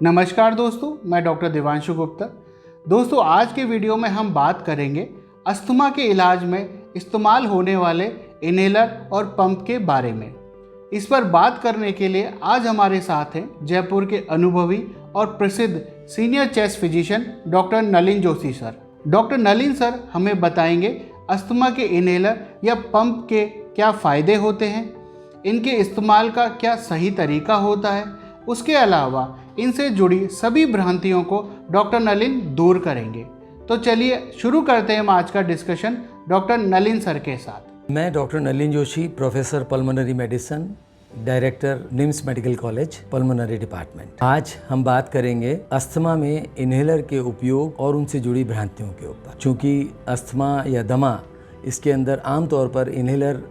नमस्कार दोस्तों, मैं डॉक्टर देवांशु गुप्ता। दोस्तों, आज के वीडियो में हम बात करेंगे अस्थमा के इलाज में इस्तेमाल होने वाले इनहेलर और पंप के बारे में। इस पर बात करने के लिए आज हमारे साथ हैं जयपुर के अनुभवी और प्रसिद्ध senior chest physician doctor Nalin Joshi sir. Doctor Nalin sir हमें बताएंगे अस्थमा के इनहेलर या पंप के क्या फ़ायदे होते हैं, इनके इस्तेमाल का क्या सही तरीका होता है, उसके अलावा इनसे जुड़ी सभी भ्रांतियों को डॉक्टर नलिन दूर करेंगे। तो चलिए शुरू करते हैं हम आज का डिस्कशन डॉक्टर नलिन सर के साथ। मैं doctor Nalin Joshi, professor pulmonary medicine, director NIMS medical college pulmonary department. आज हम बात करेंगे अस्थमा में इनहेलर के उपयोग और उनसे जुड़ी भ्रांतियों के ऊपर। चूँकि अस्थमा या दमा, इसके अंदर आमतौर पर इनहेलर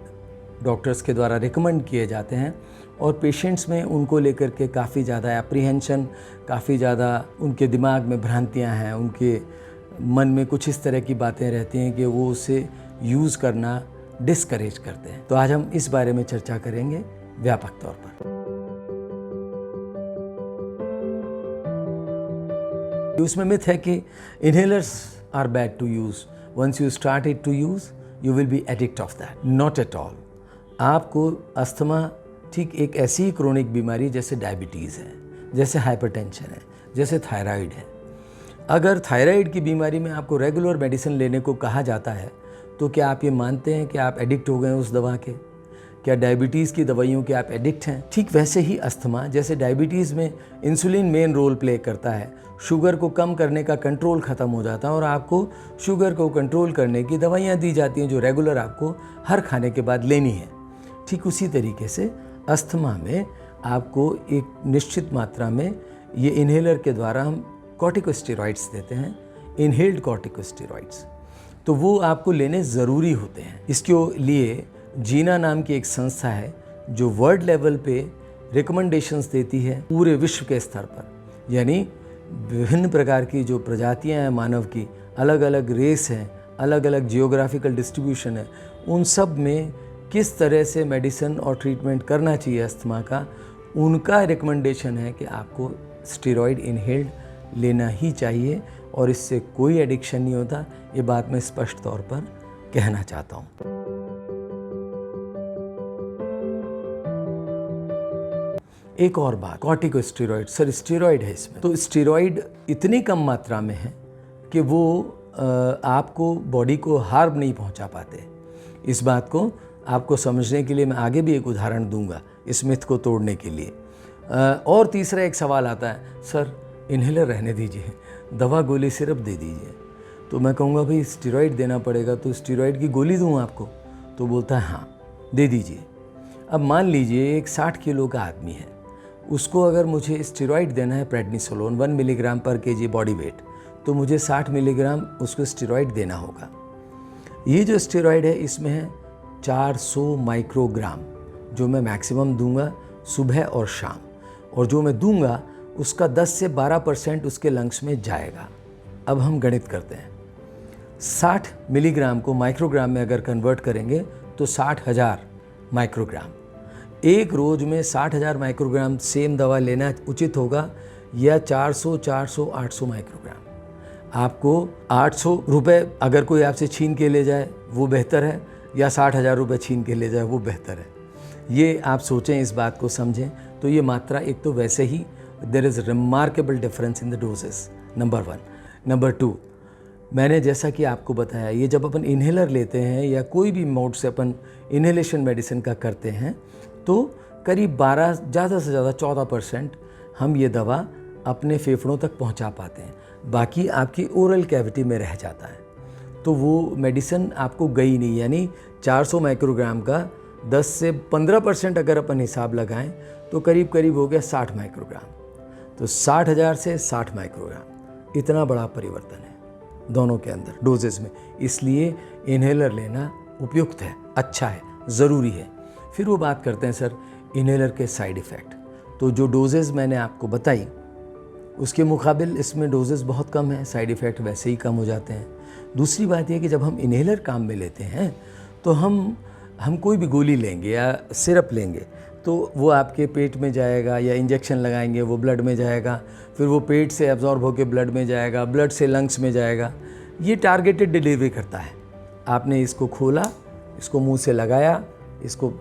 डॉक्टर्स के द्वारा रिकमेंड किए जाते हैं और पेशेंट्स में उनको लेकर के काफ़ी ज़्यादा एप्रीहेंशन, काफ़ी ज़्यादा उनके दिमाग में भ्रांतियां हैं, उनके मन में कुछ इस तरह की बातें रहती हैं कि वो उसे यूज़ करना डिस्करेज करते हैं। तो आज हम इस बारे में चर्चा करेंगे व्यापक तौर पर। उसमें मिथ है कि inhalers are bad to use, once you started to use you will be addict of that. Not at all. आपको अस्थमा ठीक एक ऐसी क्रोनिक बीमारी जैसे डायबिटीज़ है, जैसे हाइपरटेंशन है, जैसे थायराइड है। अगर थायराइड की बीमारी में आपको रेगुलर मेडिसिन लेने को कहा जाता है तो क्या आप ये मानते हैं कि आप एडिक्ट हो गए हैं उस दवा के? क्या डायबिटीज़ की दवाइयों के आप एडिक्ट हैं? ठीक वैसे ही अस्थमा, जैसे डायबिटीज़ में इंसुलिन मेन रोल प्ले करता है, शुगर को कम करने का कंट्रोल ख़त्म हो जाता है और आपको शुगर को कंट्रोल करने की दवाइयाँ दी जाती हैं जो रेगुलर आपको हर खाने के बाद लेनी है। ठीक उसी तरीके से अस्थमा में आपको एक निश्चित मात्रा में ये इनहेलर के द्वारा हम कॉर्टिकोस्टेरॉइड्स देते हैं, इनहेल्ड कॉर्टिकोस्टेरॉइड्स, तो वो आपको लेने ज़रूरी होते हैं। इसके लिए जीना नाम की एक संस्था है जो वर्ल्ड लेवल पे रिकमेंडेशंस देती है पूरे विश्व के स्तर पर। यानी विभिन्न प्रकार की जो प्रजातियां हैं मानव की, अलग अलग रेस हैं, अलग अलग जियोग्राफिकल डिस्ट्रीब्यूशन है, उन सब में किस तरह से मेडिसिन और ट्रीटमेंट करना चाहिए अस्थमा का, उनका रिकमेंडेशन है कि आपको स्टेरॉइड इनहेल्ड लेना ही चाहिए और इससे कोई एडिक्शन नहीं होता। ये बात मैं स्पष्ट तौर पर कहना चाहता हूँ। एक और बात, कॉर्टिकोस्टेरॉइड। सर स्टेरॉइड है इसमें, तो स्टेरॉइड इतनी कम मात्रा में है कि वो आपको बॉडी को हार्म नहीं पहुंचा पाते। इस बात को आपको समझने के लिए मैं आगे भी एक उदाहरण दूंगा इस मिथ को तोड़ने के लिए। और तीसरा एक सवाल आता है, सर इनहेलर रहने दीजिए, दवा गोली सिर्फ दे दीजिए। तो मैं कहूँगा भाई स्टेरॉइड देना पड़ेगा, तो स्टेरॉइड की गोली दूँ आपको? तो बोलता है हाँ दे दीजिए। अब मान लीजिए एक 60 किलो का आदमी है, उसको अगर मुझे स्टेरॉइड देना है प्रेडनिसोलोन 1 मिलीग्राम पर केजी बॉडी वेट, तो मुझे 60 मिलीग्राम उसको स्टेरॉइड देना होगा। ये जो स्टेरॉइड है इसमें है 400 माइक्रोग्राम, जो मैं मैक्सिमम दूंगा सुबह और शाम, और जो मैं दूंगा उसका 10 से 12% उसके लंग्स में जाएगा। अब हम गणित करते हैं, 60 मिलीग्राम को माइक्रोग्राम में अगर कन्वर्ट करेंगे तो 60,000 माइक्रोग्राम। एक रोज़ में 60,000 माइक्रोग्राम सेम दवा लेना उचित होगा या 400, 400, 800 माइक्रोग्राम? आपको 800 रुपये अगर कोई आपसे छीन के ले जाए वो बेहतर है, या 60,000 रुपये छीन के ले जाए वो बेहतर है? ये आप सोचें, इस बात को समझें। तो ये मात्रा, एक तो वैसे ही there is remarkable difference in the doses, number 1। Number 2, मैंने जैसा कि आपको बताया, ये जब अपन इनहेलर लेते हैं या कोई भी मोड से अपन इनहेलेशन मेडिसिन का करते हैं तो करीब 12, ज़्यादा से ज़्यादा 14% हम ये दवा अपने फेफड़ों तक पहुंचा पाते हैं, बाकी आपकी ओरल कैविटी में रह जाता है। तो वो मेडिसिन आपको गई नहीं। यानी 400 माइक्रोग्राम का 10 से 15% अगर अपन हिसाब लगाएं तो करीब करीब हो गया 60 माइक्रोग्राम। तो 60,000 से 60 माइक्रोग्राम, इतना बड़ा परिवर्तन है दोनों के अंदर डोजेज में। इसलिए इनहेलर लेना उपयुक्त है, अच्छा है, ज़रूरी है। फिर वो बात करते हैं सर इनहेलर के साइड इफ़ेक्ट। तो जो डोजेज मैंने आपको बताई उसके मुकाबिल इसमें डोजेज बहुत कम है, साइड इफ़ेक्ट वैसे ही कम हो जाते हैं। दूसरी बात यह कि जब हम इनहेलर काम में लेते हैं तो हम कोई भी गोली लेंगे या सिरप लेंगे तो वो आपके पेट में जाएगा, या इंजेक्शन लगाएंगे वो ब्लड में जाएगा, फिर वो पेट से एब्जॉर्ब होकर ब्लड में जाएगा, ब्लड से लंग्स में जाएगा। ये टारगेटेड डिलीवरी करता है। आपने इसको खोला, इसको मुंह से लगाया, इसको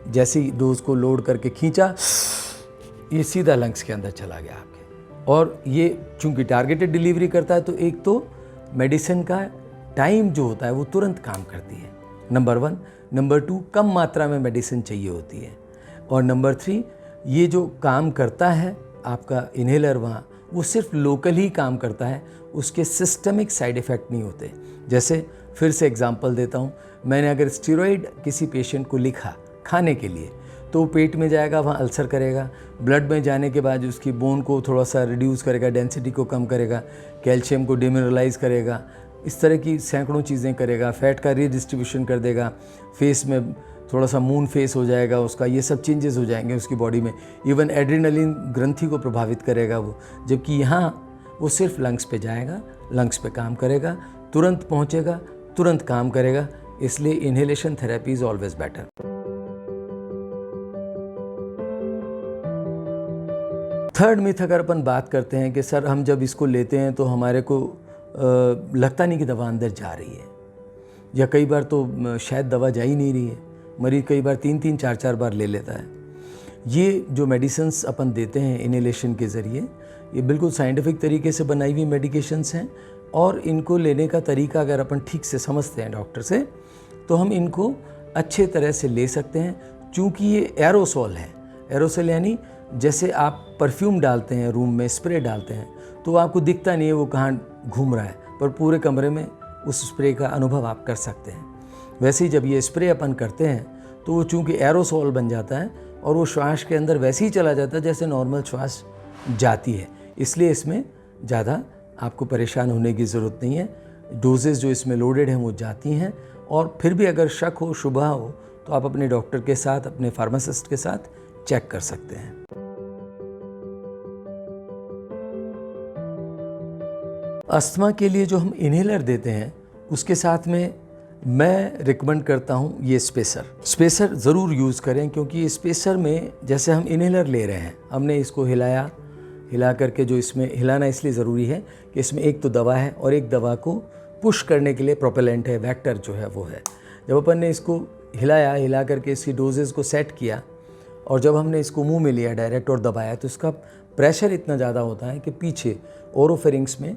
जैसी डोज को लोड करके खींचा, ये सीधा लंग्स के अंदर चला गया आपके। और ये चूंकि टारगेटेड डिलीवरी करता है, तो एक तो मेडिसिन का टाइम जो होता है वो तुरंत काम करती है, नंबर 1। नंबर 2, कम मात्रा में मेडिसिन चाहिए होती है। और नंबर 3, ये जो काम करता है आपका इन्हेलर वहाँ, वो सिर्फ लोकल ही काम करता है, उसके सिस्टमिक साइड इफ़ेक्ट नहीं होते। जैसे फिर से एग्जांपल देता हूँ, मैंने अगर स्टेरॉइड किसी पेशेंट को लिखा खाने के लिए, तो पेट में जाएगा, वहाँ अल्सर करेगा, ब्लड में जाने के बाद उसकी बोन को थोड़ा सा रिड्यूस करेगा, डेंसिटी को कम करेगा, कैल्शियम को डिमिनरलाइज करेगा, इस तरह की सैकड़ों चीज़ें करेगा, फैट का रीडिस्ट्रीब्यूशन कर देगा, फेस में थोड़ा सा मून फेस हो जाएगा उसका, ये सब चेंजेस हो जाएंगे उसकी बॉडी में। इवन एड्रेनलिन ग्रंथि को प्रभावित करेगा वो, जबकि यहाँ वो सिर्फ लंग्स पे जाएगा, लंग्स पे काम करेगा, तुरंत पहुँचेगा, तुरंत काम करेगा। इसलिए inhalation therapy is always better. Third myth अगर अपन बात करते हैं कि सर हम जब इसको लेते हैं तो हमारे को लगता नहीं कि दवा अंदर जा रही है, या कई बार तो शायद दवा जा ही नहीं रही है, मरीज कई बार 3-3, 4-4 बार ले लेता है। ये जो मेडिसिन्स अपन देते हैं इन्हेलेशन के ज़रिए, ये बिल्कुल साइंटिफिक तरीके से बनाई हुई मेडिकेशंस हैं, और इनको लेने का तरीका अगर अपन ठीक से समझते हैं डॉक्टर से, तो हम इनको अच्छे तरह से ले सकते हैं। चूँकि ये एरोसोल है, एरोसोल यानी जैसे आप परफ्यूम डालते हैं रूम में, स्प्रे डालते हैं, तो आपको दिखता नहीं है वो कहाँ घूम रहा है, पर पूरे कमरे में उस स्प्रे का अनुभव आप कर सकते हैं। वैसे ही जब ये स्प्रे अपन करते हैं तो वो चूँकि एरोसोल बन जाता है, और वो श्वास के अंदर वैसे ही चला जाता है जैसे नॉर्मल श्वास जाती है। इसलिए इसमें ज़्यादा आपको परेशान होने की ज़रूरत नहीं है। डोजेज़ जो इसमें लोडेड हैं वो जाती हैं, और फिर भी अगर शक हो, शुबह हो, तो आप अपने डॉक्टर के साथ, अपने फार्मासिस्ट के साथ चेक कर सकते हैं। अस्थमा के लिए जो हम इन्हेलर देते हैं, उसके साथ में मैं रिकमेंड करता हूँ ये स्पेसर ज़रूर यूज़ करें, क्योंकि स्पेसर में जैसे हम इन्हेलर ले रहे हैं, हमने इसको हिला करके, जो इसमें हिलाना इसलिए ज़रूरी है कि इसमें एक तो दवा है, और एक दवा को पुश करने के लिए प्रोपेलेंट है, वेक्टर जो है वो है। जब अपन ने इसको हिला करके इसकी डोजेज़ को सेट किया, और जब हमने इसको मुंह में लिया डायरेक्ट और दबाया, तो इसका प्रेशर इतना ज़्यादा होता है कि पीछे ओरोफेरिंग्स में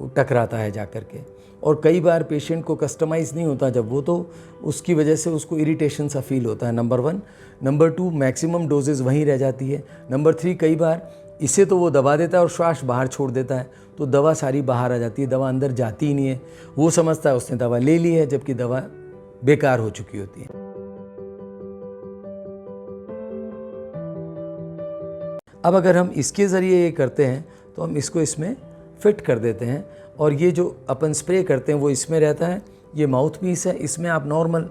टकराता है जा कर के, और कई बार पेशेंट को कस्टमाइज़ नहीं होता जब वो, तो उसकी वजह से उसको इरिटेशन सा फील होता है, नंबर 1। नंबर 2, मैक्सिमम डोजेज़ वहीं रह जाती है। नंबर 3, कई बार इसे तो वो दबा देता है और श्वास बाहर छोड़ देता है, तो दवा सारी बाहर आ जाती है, दवा अंदर जाती ही नहीं है। वो समझता है उसने दवा ले ली है, जबकि दवा बेकार हो चुकी होती है। अब अगर हम इसके ज़रिए ये करते हैं, तो हम इसको इसमें फिट कर देते हैं, और ये जो अपन स्प्रे करते हैं वो इसमें रहता है। ये माउथ पीस है, इसमें आप नॉर्मल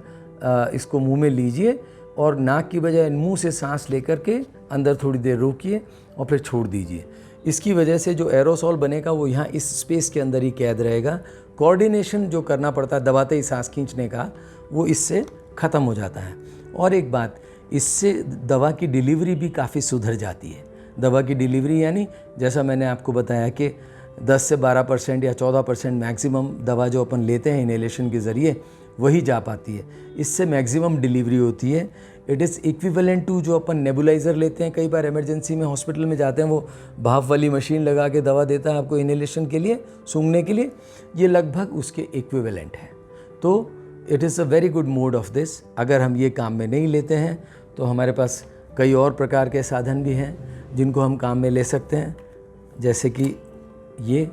इसको मुंह में लीजिए, और नाक की बजाय मुंह से सांस लेकर के अंदर थोड़ी देर रोकिए और फिर छोड़ दीजिए। इसकी वजह से जो एरोसोल बनेगा वो यहाँ इस स्पेस के अंदर ही कैद रहेगा। कोऑर्डिनेशन जो करना पड़ता है दबाते ही सांस खींचने का, वो इससे ख़त्म हो जाता है। और एक बात, इससे दवा की डिलीवरी भी काफ़ी सुधर जाती है। दवा की डिलीवरी यानी जैसा मैंने आपको बताया कि 10 से 12% या 14% मैक्सिमम दवा जो अपन लेते हैं इन्हेलेशन के ज़रिए, वही जा पाती है। इससे मैक्सिमम डिलीवरी होती है। इट इज़ इक्विवेलेंट टू जो अपन नेबुलाइज़र लेते हैं, कई बार इमरजेंसी में हॉस्पिटल में जाते हैं, वो भाप वाली मशीन लगा के दवा देता है आपको इन्हेलेशन के लिए, सूंघने के लिए, ये लगभग उसके इक्विवेलेंट है। तो it is a very good mode of this. अगर हम ये काम में नहीं लेते हैं तो हमारे पास कई और प्रकार के साधन भी हैं जिनको हम काम में ले सकते हैं, जैसे कि ये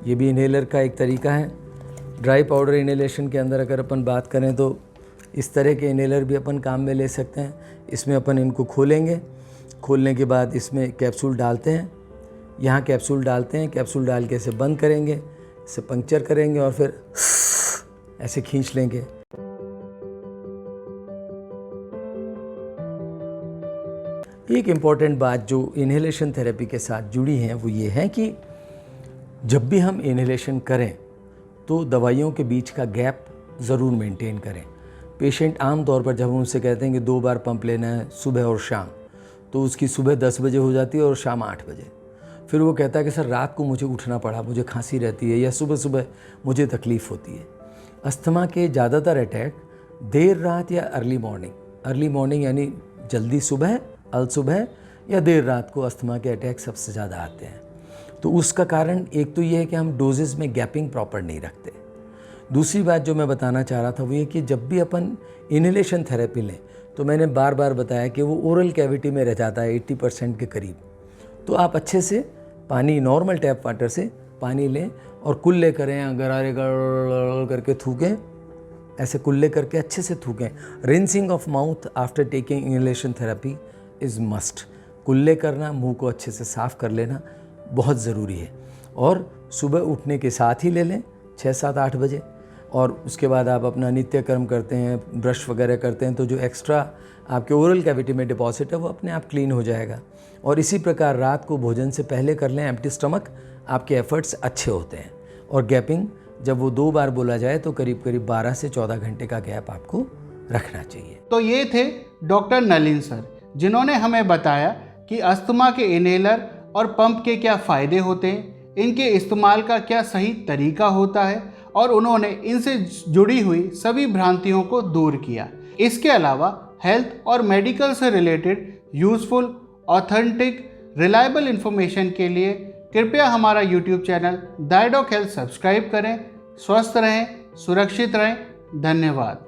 भी इन्हेलर का एक तरीका है। ड्राई पाउडर इन्हेलेशन के अंदर अगर अपन बात करें तो इस तरह के इन्हेलर भी अपन काम में ले सकते हैं। इसमें अपन इनको खोलेंगे, खोलने के बाद इसमें कैप्सूल डालते हैं, यहाँ कैप्सूल डालते हैं, कैप्सूल डाल के इसे बंद करेंगे, इसे पंक्चर करेंगे और फिर ऐसे खींच लेंगे। एक इम्पॉर्टेंट बात जो इन्हेलेशन थेरेपी के साथ जुड़ी है वो ये है कि जब भी हम इन्हेलेशन करें तो दवाइयों के बीच का गैप ज़रूर मेंटेन करें। पेशेंट आम तौर पर जब हम उनसे कहते हैं कि 2 बार पंप लेना है सुबह और शाम, तो उसकी सुबह 10 बजे हो जाती है और शाम 8 बजे। फिर वो कहता है कि सर रात को मुझे उठना पड़ा, मुझे खांसी रहती है, या सुबह सुबह मुझे तकलीफ़ होती है। अस्थमा के ज़्यादातर अटैक देर रात या अर्ली मॉर्निंग यानी जल्दी सुबह, अल सुबह या देर रात को अस्थमा के अटैक सबसे ज़्यादा आते हैं। तो उसका कारण एक तो ये है कि हम डोजेज़ में गैपिंग प्रॉपर नहीं रखते। दूसरी बात जो मैं बताना चाह रहा था वो ये कि जब भी अपन इनहेलेशन थेरेपी लें, तो मैंने बार बार बताया कि वो ओरल कैविटी में रह जाता है 80% के करीब। तो आप अच्छे से पानी, नॉर्मल टैप वाटर से पानी लें और कुल्ले करें, गरारे करके थूकें, ऐसे कुल्ले करके अच्छे से थूकें। Rinsing of mouth after taking inhalation therapy is must. कुल्ले करना, मुंह को अच्छे से साफ़ कर लेना बहुत ज़रूरी है। और सुबह उठने के साथ ही ले लें 6, 7, 8 बजे, और उसके बाद आप अपना नित्य कर्म करते हैं, ब्रश वगैरह करते हैं, तो जो एक्स्ट्रा आपके ओरल कैविटी में डिपॉजिट है वो अपने आप क्लीन हो जाएगा। और इसी प्रकार रात को भोजन से पहले कर लें एम्प्टी स्टमक, आपके एफर्ट्स अच्छे होते हैं। और गैपिंग जब वो 2 बार बोला जाए तो करीब 12 से 14 घंटे का गैप आपको रखना चाहिए। तो ये थे डॉक्टर नलिन सर, जिन्होंने हमें बताया कि अस्थमा के इनहेलर और पंप के क्या फ़ायदे होते हैं, इनके इस्तेमाल का क्या सही तरीका होता है, और उन्होंने इनसे जुड़ी हुई सभी भ्रांतियों को दूर किया। इसके अलावा हेल्थ और मेडिकल से related useful, authentic, reliable information के लिए कृपया हमारा यूट्यूब चैनल डायडॉक हेल्थ सब्सक्राइब करें। स्वस्थ रहें, सुरक्षित रहें। धन्यवाद।